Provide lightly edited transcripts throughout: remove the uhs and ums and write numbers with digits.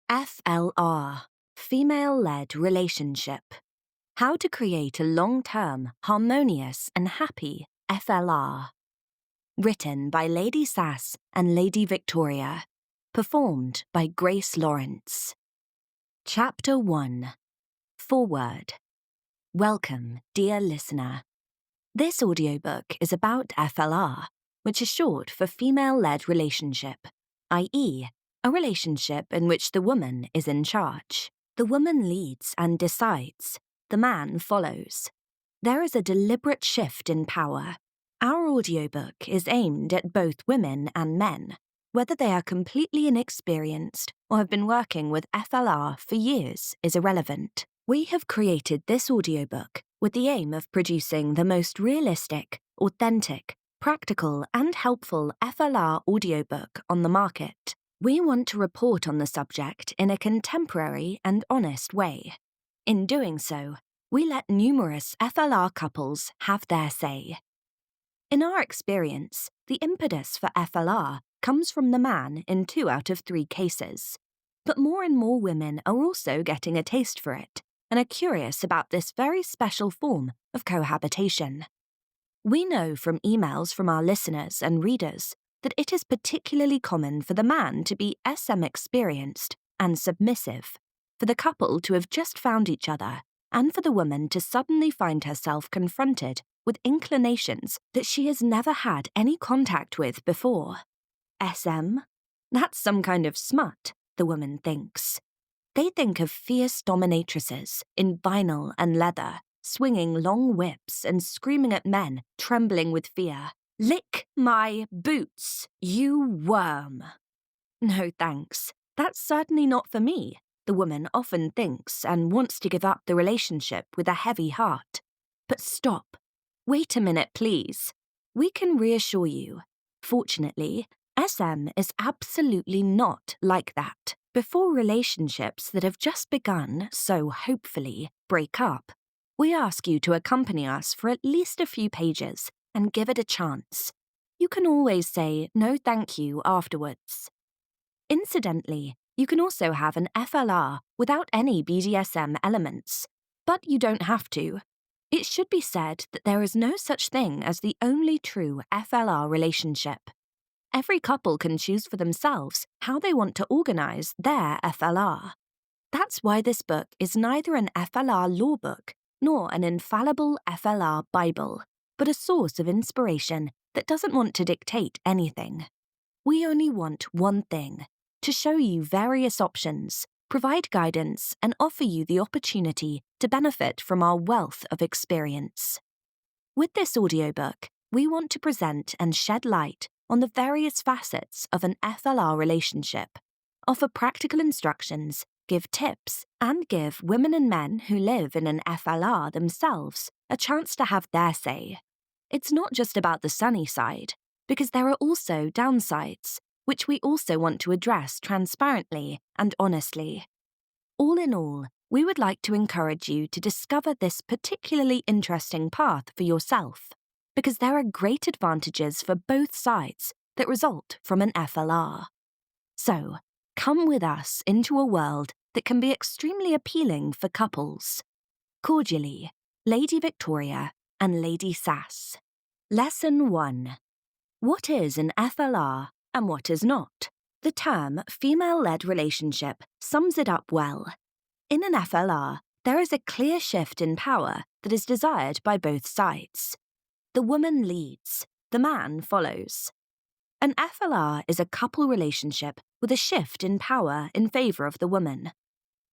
FLR, Female-Led Relationship. How to create a long-term, harmonious and happy FLR. Written by Lady Sas and Lady Victoria. Performed by Grace Lawrence. Chapter 1. Foreword. Welcome, dear listener. This audiobook is about FLR, which is short for Female-Led Relationship, i.e., a relationship in which the woman is in charge. The woman leads and decides. The man follows. There is a deliberate shift in power. Our audiobook is aimed at both women and men, whether they are completely inexperienced or have been working with FLR for years is irrelevant. We have created this audiobook with the aim of producing the most realistic, authentic, practical and helpful FLR audiobook on the market. We want to report on the subject in a contemporary and honest way. In doing so, we let numerous FLR couples have their say. In our experience, the impetus for FLR comes from the man in 2 out of 3 cases. But more and more women are also getting a taste for it and are curious about this very special form of cohabitation. We know from emails from our listeners and readers that it is particularly common for the man to be SM experienced and submissive, for the couple to have just found each other, and for the woman to suddenly find herself confronted with inclinations that she has never had any contact with before. SM? That's some kind of smut, the woman thinks. They think of fierce dominatrices in vinyl and leather, swinging long whips and screaming at men, trembling with fear. "Lick my boots, you worm." No thanks, that's certainly not for me, the woman often thinks and wants to give up the relationship with a heavy heart. But stop. Wait a minute, please. We can reassure you. Fortunately, SM is absolutely not like that. Before relationships that have just begun, so hopefully, break up, we ask you to accompany us for at least a few pages and give it a chance. You can always say no thank you afterwards. Incidentally, you can also have an FLR without any BDSM elements, but you don't have to. It should be said that there is no such thing as the only true FLR relationship. Every couple can choose for themselves how they want to organize their FLR. That's why this book is neither an FLR law book nor an infallible FLR Bible, but a source of inspiration that doesn't want to dictate anything. We only want one thing: to show you various options, provide guidance, and offer you the opportunity to benefit from our wealth of experience. With this audiobook, we want to present and shed light on the various facets of an FLR relationship, offer practical instructions, give tips, and give women and men who live in an FLR themselves a chance to have their say. It's not just about the sunny side, because there are also downsides, which we also want to address transparently and honestly. All in all, we would like to encourage you to discover this particularly interesting path for yourself, because there are great advantages for both sides that result from an FLR. So, come with us into a world that can be extremely appealing for couples. Cordially, Lady Victoria and Lady Sas. Lesson 1. What is an FLR and what is not? The term female-led relationship sums it up well. In an FLR, there is a clear shift in power that is desired by both sides. The woman leads, the man follows. An FLR is a couple relationship with a shift in power in favor of the woman.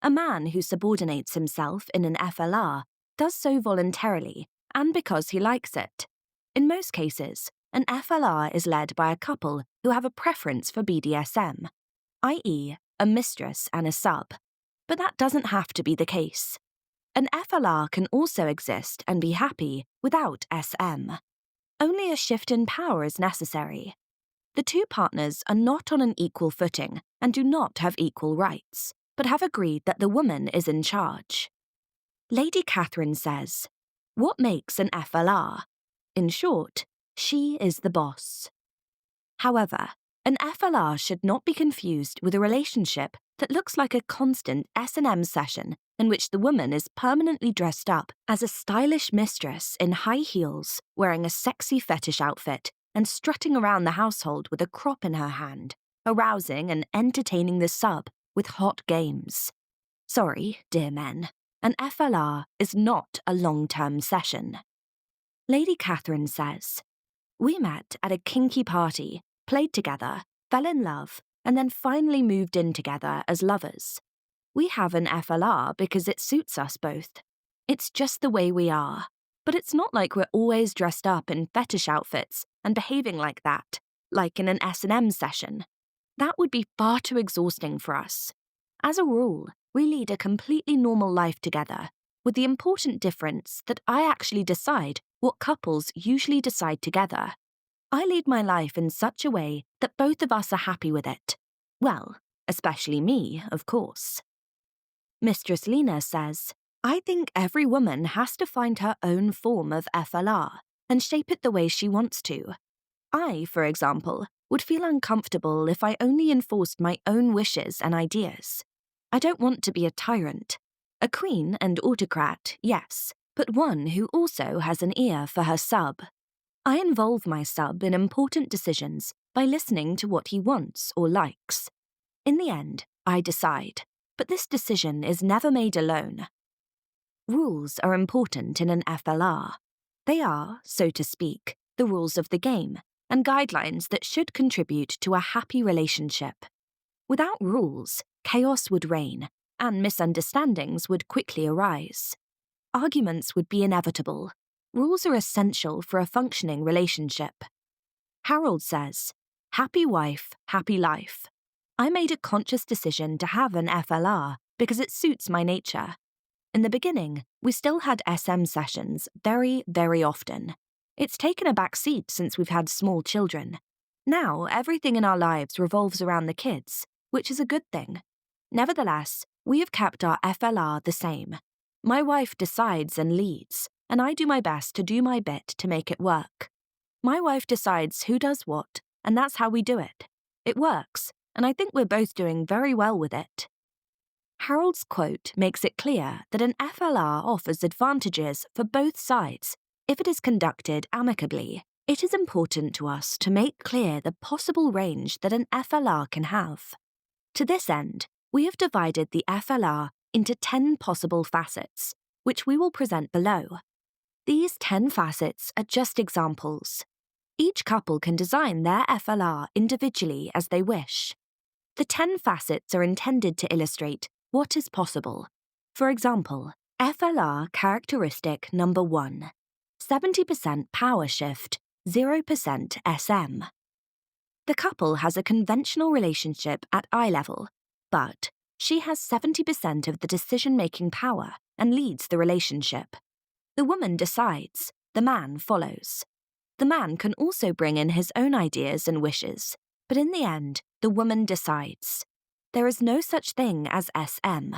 A man who subordinates himself in an FLR does so voluntarily and because he likes it. In most cases, an FLR is led by a couple who have a preference for BDSM, i.e., a mistress and a sub. But that doesn't have to be the case. An FLR can also exist and be happy without SM. Only a shift in power is necessary. The two partners are not on an equal footing and do not have equal rights, but have agreed that the woman is in charge. Lady Catherine says, "What makes an FLR? In short, she is the boss." However, An FLR should not be confused with a relationship that looks like a constant S&M session in which the woman is permanently dressed up as a stylish mistress in high heels, wearing a sexy fetish outfit, and strutting around the household with a crop in her hand, arousing and entertaining the sub with hot games. Sorry, dear men, an FLR is not a long-term session. Lady Catherine says, "We met at a kinky party, played together, fell in love, and then finally moved in together as lovers. We have an FLR because it suits us both. It's just the way we are. But it's not like we're always dressed up in fetish outfits and behaving like that, like in an S&M session. That would be far too exhausting for us. As a rule, we lead a completely normal life together, with the important difference that I actually decide what couples usually decide together. I lead my life in such a way that both of us are happy with it. Well, especially me, of course." Mistress Lena says, "I think every woman has to find her own form of FLR and shape it the way she wants to. I, for example, would feel uncomfortable if I only enforced my own wishes and ideas. I don't want to be a tyrant. A queen and autocrat, yes, but one who also has an ear for her sub. I involve my sub in important decisions by listening to what he wants or likes. In the end, I decide, but this decision is never made alone. Rules are important in an FLR. They are, so to speak, the rules of the game, and guidelines that should contribute to a happy relationship. Without rules, chaos would reign, and misunderstandings would quickly arise. Arguments would be inevitable. Rules are essential for a functioning relationship. Harold says, "Happy wife, happy life. I made a conscious decision to have an FLR because it suits my nature. In the beginning, we still had SM sessions very, very often. It's taken a back seat since we've had small children. Now, everything in our lives revolves around the kids, which is a good thing. Nevertheless, we have kept our FLR the same. My wife decides and leads, and I do my best to do my bit to make it work. My wife decides who does what, and that's how we do it. It works, and I think we're both doing very well with it." Harold's quote makes it clear that an FLR offers advantages for both sides if it is conducted amicably. It is important to us to make clear the possible range that an FLR can have. To this end, we have divided the FLR into 10 possible facets, which we will present below. These 10 facets are just examples. Each couple can design their FLR individually as they wish. The 10 facets are intended to illustrate what is possible. For example, FLR characteristic number 1, 70% power shift, 0% SM. The couple has a conventional relationship at eye level, but she has 70% of the decision-making power and leads the relationship. The woman decides, the man follows. The man can also bring in his own ideas and wishes, but in the end, the woman decides. There is no such thing as SM.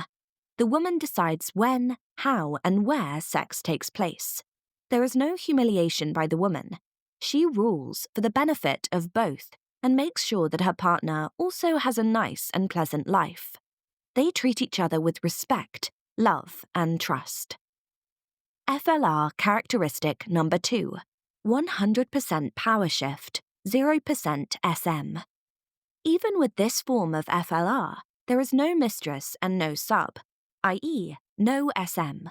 The woman decides when, how, and where sex takes place. There is no humiliation by the woman. She rules for the benefit of both and makes sure that her partner also has a nice and pleasant life. They treat each other with respect, love, and trust. FLR characteristic number 2, 100% power shift, 0% SM. Even with this form of FLR, there is no mistress and no sub, i.e., no SM.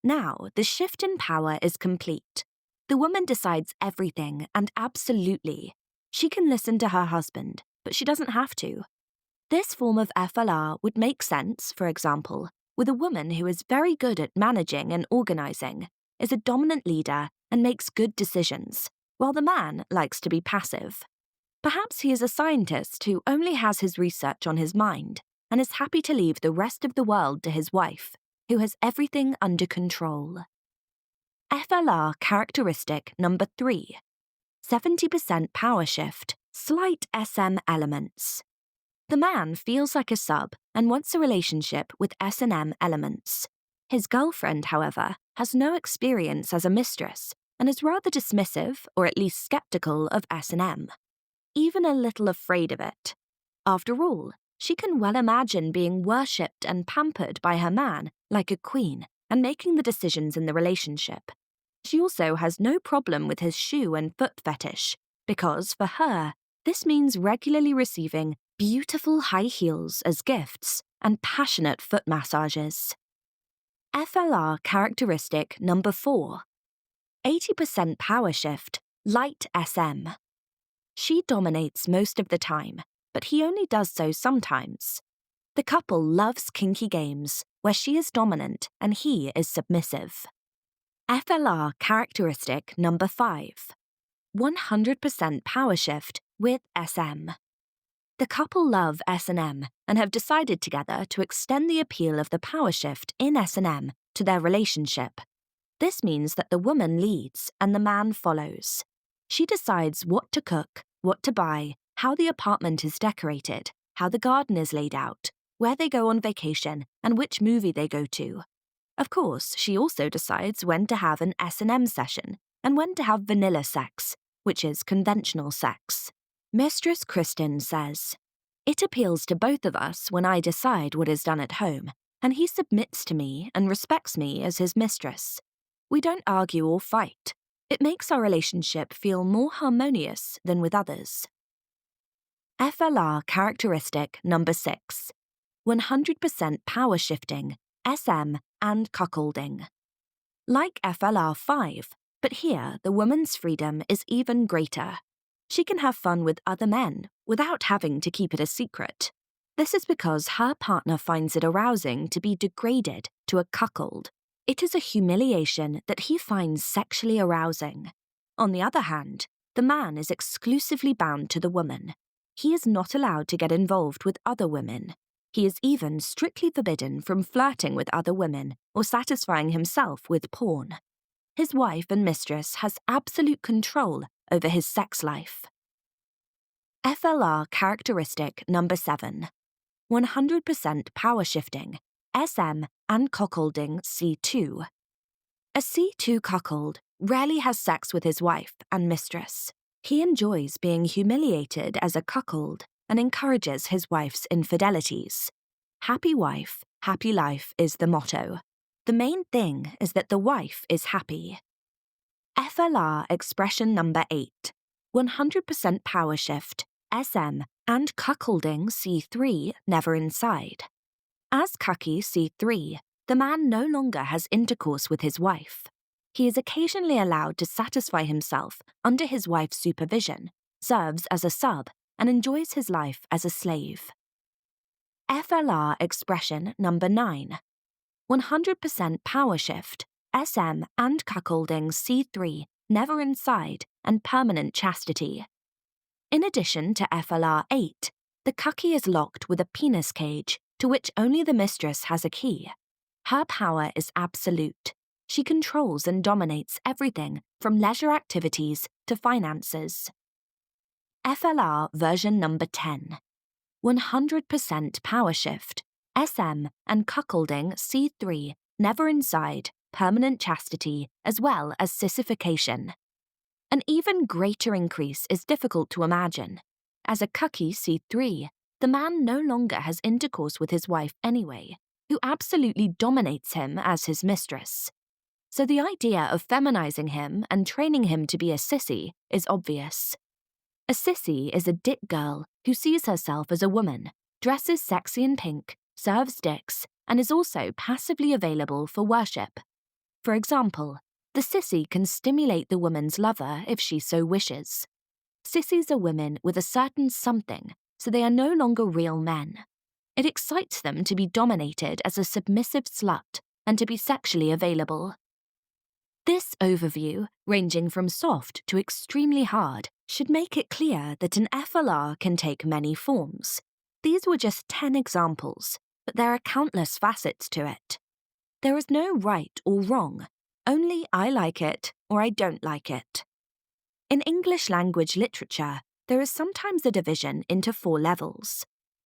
Now, the shift in power is complete. The woman decides everything and absolutely. She can listen to her husband, but she doesn't have to. This form of FLR would make sense, for example, with a woman who is very good at managing and organizing, is a dominant leader, and makes good decisions, while the man likes to be passive. Perhaps he is a scientist who only has his research on his mind and is happy to leave the rest of the world to his wife, who has everything under control. FLR characteristic number 3, 70% power shift, slight SM elements. The man feels like a sub and wants a relationship with S&M elements. His girlfriend, however, has no experience as a mistress and is rather dismissive or at least skeptical of S&M. even a little afraid of it. After all, she can well imagine being worshipped and pampered by her man like a queen and making the decisions in the relationship. She also has no problem with his shoe and foot fetish, because for her, this means regularly receiving beautiful high heels as gifts and passionate foot massages. FLR characteristic number 4. 80% power shift, light SM. She dominates most of the time, but he only does so sometimes. The couple loves kinky games, where she is dominant and he is submissive. FLR characteristic number 5. 100% power shift with SM. The couple love S&M and have decided together to extend the appeal of the power shift in S&M to their relationship. This means that the woman leads and the man follows. She decides what to cook, what to buy, how the apartment is decorated, how the garden is laid out, where they go on vacation, and which movie they go to. Of course, she also decides when to have an S&M session and when to have vanilla sex, which is conventional sex. Mistress Kristen says, "It appeals to both of us when I decide what is done at home, and he submits to me and respects me as his mistress. We don't argue or fight. It makes our relationship feel more harmonious than with others." FLR characteristic number 6. 100% power shifting, SM, and cuckolding. Like FLR 5, but here the woman's freedom is even greater. She can have fun with other men without having to keep it a secret. This is because her partner finds it arousing to be degraded to a cuckold. It is a humiliation that he finds sexually arousing. On the other hand, the man is exclusively bound to the woman. He is not allowed to get involved with other women. He is even strictly forbidden from flirting with other women or satisfying himself with porn. His wife and mistress has absolute control over his sex life. FLR characteristic number 7. 100% power shifting, SM, and cuckolding C2. A C2 cuckold rarely has sex with his wife and mistress. He enjoys being humiliated as a cuckold and encourages his wife's infidelities. Happy wife, happy life is the motto. The main thing is that the wife is happy. FLR expression number 8. 100% power shift, SM, and cuckolding C3 never inside. As cucky C3, the man no longer has intercourse with his wife. He is occasionally allowed to satisfy himself under his wife's supervision, serves as a sub, and enjoys his life as a slave. FLR expression number 9. 100% power shift, SM, and cuckolding C3 never inside, and permanent chastity. In addition to FLR 8, the cucky is locked with a penis cage to which only the mistress has a key. Her power is absolute. She controls and dominates everything from leisure activities to finances. FLR version number 10. 100% power shift, SM, and cuckolding C3 never inside, permanent chastity, as well as sissification. An even greater increase is difficult to imagine. As a cucky C3, the man no longer has intercourse with his wife anyway, who absolutely dominates him as his mistress. So the idea of feminizing him and training him to be a sissy is obvious. A sissy is a dick girl who sees herself as a woman, dresses sexy in pink, serves dicks, and is also passively available for worship. For example, the sissy can stimulate the woman's lover if she so wishes. Sissies are women with a certain something, so they are no longer real men. It excites them to be dominated as a submissive slut and to be sexually available. This overview, ranging from soft to extremely hard, should make it clear that an FLR can take many forms. These were just 10 examples, but there are countless facets to it. There is no right or wrong, only I like it or I don't like it. In English language literature, there is sometimes a division into 4 levels.